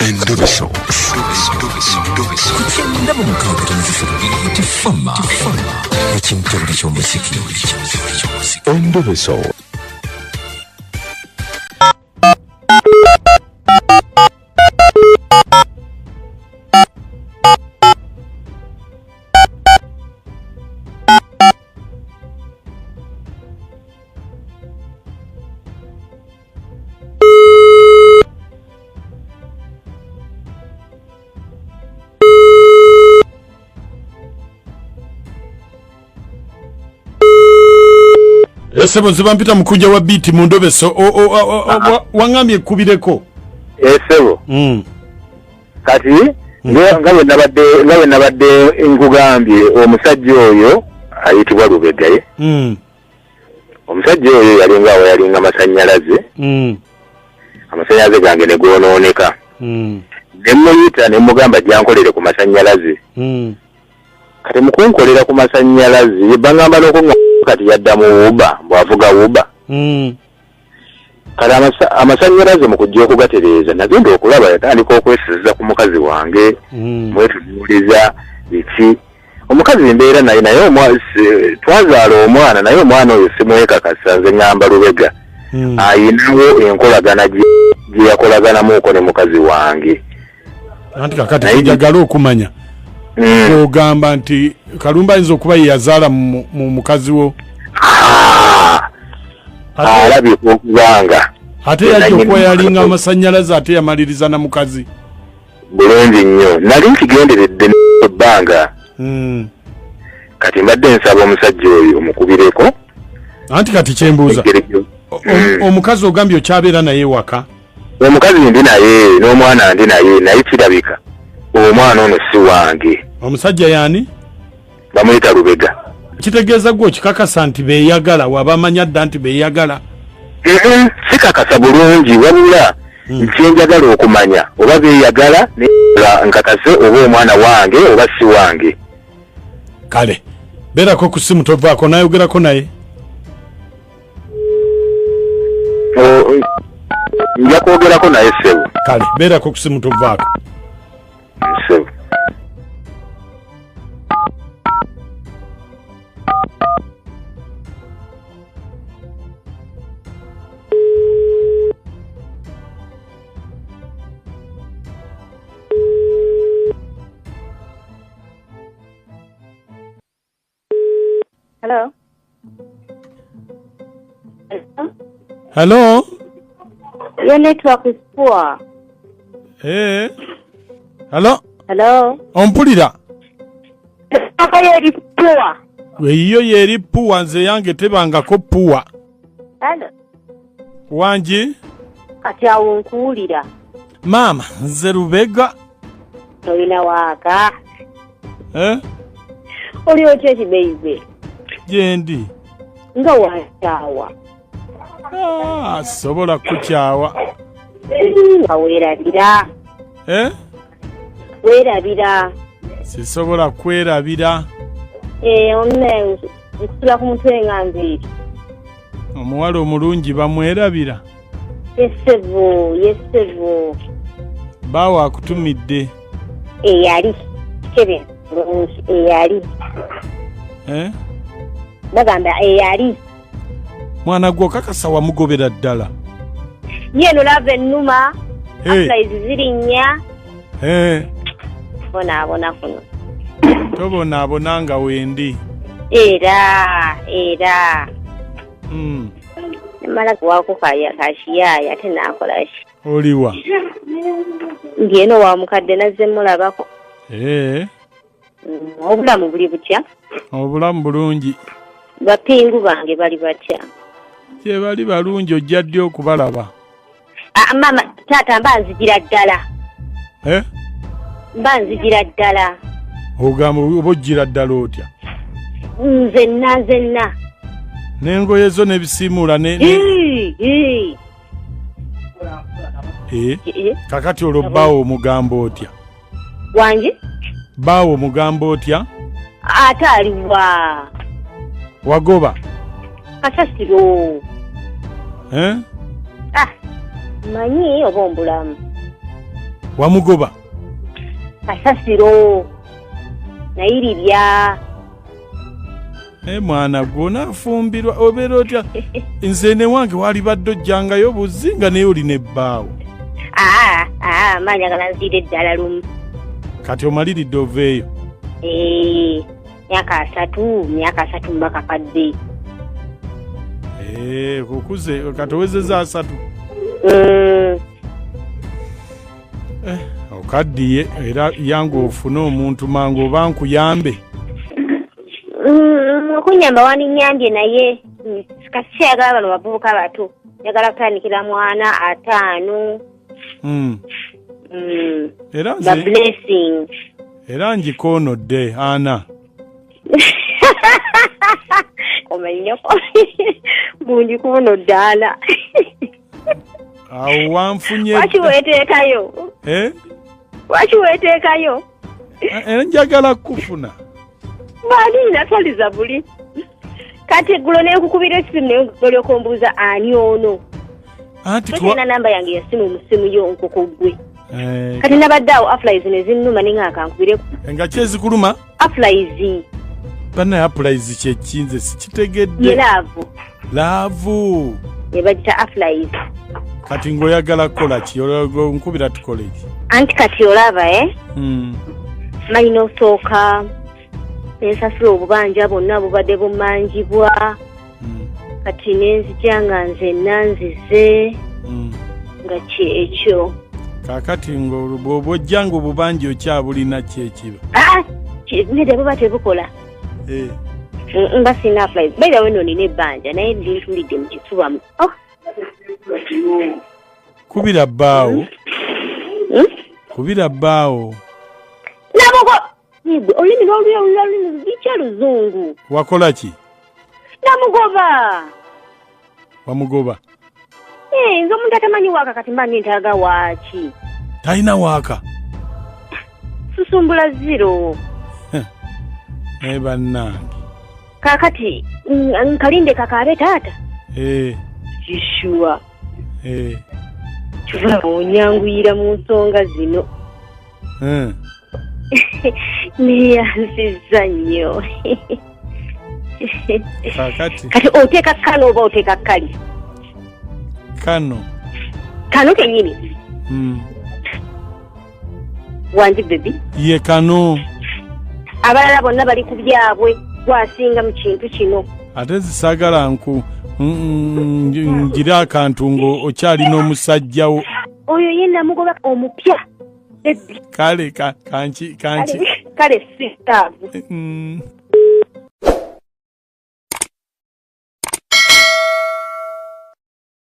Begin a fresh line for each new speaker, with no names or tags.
Endobeso. Kugenda mu mukaaga tifama ekintu eky'omuziki. Endobeso. Sebo nziba mpita mukunja wa biti mu Ndobeso wangambye kubireko.
Sebo. Kati ngawe nabadde nkugambye omusajja oyo ayitibwa Lubega ye. Omusajja oyo yalinga amasannyalaze. Amasannyalaze gange ne goonooneka. Nemuyita ne mugamba gyankolere ku masannyalaze. Kati mukunkolera ku masannyalaze bangamba n'okungamba kati yadda mu Uber bwavuga Uber. Kati amasannyalaze mu kujja okugatereeza nagenda okulaba yatandika okweseza ku mukazi wange mwetunuuliza iki omukazi embeera naye twazaala omwana naye omwana oyo simwekakasa nze ngamba Lubega ayinawo enkolagana gye yakolaganamuuko ne mukazi wange.
Anti kakati njagala okumanya ogamba nti Kalumba ayinza okuba yazaala mu mukazi wo
alabye okubanga
ate yajja okuba yalinga amasannyalaze ate yamaliriza na mukazi
bulungi nnyo nali nkigenderedde ebbanga kati mbadde nsaba omusajja oyo omukubireko
anti kati kyembuuza omukazi ogambye okyabeera naye waka
omukazi ndi naye n'omwana ndi naye kirabika omwana ono si wange.
Omusajja yani?
Bamuyita Lubega.
Kitegeeza gwo kikakasa nti beeyagala wabamanya dda nti beeyagala.
Sikakasa bulungi wabula nkyenjagala okumanya oba beeyagala nkakase oba omwana wange oba si wange.
Kale beerako ku simu tovaako nayogerako naye.
Nja kwogerako naye Sebo.
Kale beerako ku simu tovaako.
Sebo.
Hello.
Hello.
Your network is poor.
Hey. Hello.
Hello.
Ompulira.
Yeri poor.
Weyo yeri poor nze yange tebangako poor.
Hello.
Wanji?
Kati awo nkuwulira.
Mama, nze Lubega.
Tolina waaka. Oli otya ekibeibe?
Jendi.
Nga wakyawa.
Sobola kukyawa.
Nga weerabira. Weerabira.
Sisobola kwerabira.
Onne nsula ku mutwe nga nviiri.
Omuwala omulungi bamwerabira.
Yesevo.
Baawa akutumidde.
Eyali. Kebe bulungi eyali. Bagamba eyali.
Mwana gwo kakasa wamugobera ddala.
Yeno lava ennuma. Applies zirinnya. Bonaabona kuno.
Tobonaabona nga wendi.
Era. Mala kuwako kashiyaaya ate naakola ki?
Oliwa?
Ndi eno wa mukadde nazze mulabako. Obulamu buli butya?
Obulamu bulungi.
Bapingu bange bali batya?
Kye bali balungi ojja ddi okubalaba?
Mama taata mbanzigira ddala. Mbanzigira.
Ogamba obojjira ddala otya?
Nzenna.
N'engoye zo n'ebisiimula kakati olwo bbaawo omugambo otya?
Wangi?
Bbaawo omugambo otya?
Ate aliwa.
Wagoba?
Kasasiro. Manyi oba ombulamu.
Wamugoba
Kasasiro Nairibya
mwana gwona afumbirwa obeera otya nze ne wange wali badde ojjangayo buzinga naye olina ebbaawo
manya galanzire ddala lumu
kati omaliridde oveeyo
myaka 3 mbaka kadde
kukuze kati owezeza 3 okaddiye era yange ofune omuntu mangu oba nkuyambe
okunyamba waninyambye naye kasi yagala bano bavubuka bato yagala kutandikira mwana 5
era
the blessing
era njikoonodde Ana
omanyako bungi kuno ddala
awo wanfunye
waki weteekayo
era njagala kufuna
baali natwaliza buli kati gulo nekukubira esimu nolyoka ombuuza ani ono
anti
tulina namba yange yasimu musimu yo nkoko gwe kati nabadde awo aflies nezinnuma nengaakankubireko
nga kyezikuluma
aflies
banaye applies kyekinze sikitegedde
ye
laavu
ebagita aflies
kati ng'oyagala kukola ki nkubira tukole ki
anti kati olaba malina osooka nensasula obubanja bwonna bubadde bumanjibwa kati nenzija nga nzenna nzize nga kyekyo
kaakati ng'obwoba ojjanga obubanja okyabulina kyekiba
nede buba tebukola mba sina flies baida weno nina ebbanja naye ndintulidde mu kifuba
kubira bbaawo
namugo olulimi lwolulimi lukya luzungu
wakola ki wamugoba
nze omuntu atamanyi waaka kati mba nintalaga waaki
talina waaka
susumbula 0
naye bannange
kakati nkalinde kakaabe taata kishua kiva onyanguyira mu nsonga zino neyanziza nnyo kati oteeka kano oba oteeka kali kano kenyini wanji bebi
ye kano
abalala bonna bali ku byabwe gwasinga mu kintu kino
ate zisagala ngira akantu ngo okyalina omusajja
oyo ye namugoba omupya
kale kanki
kale sitaavu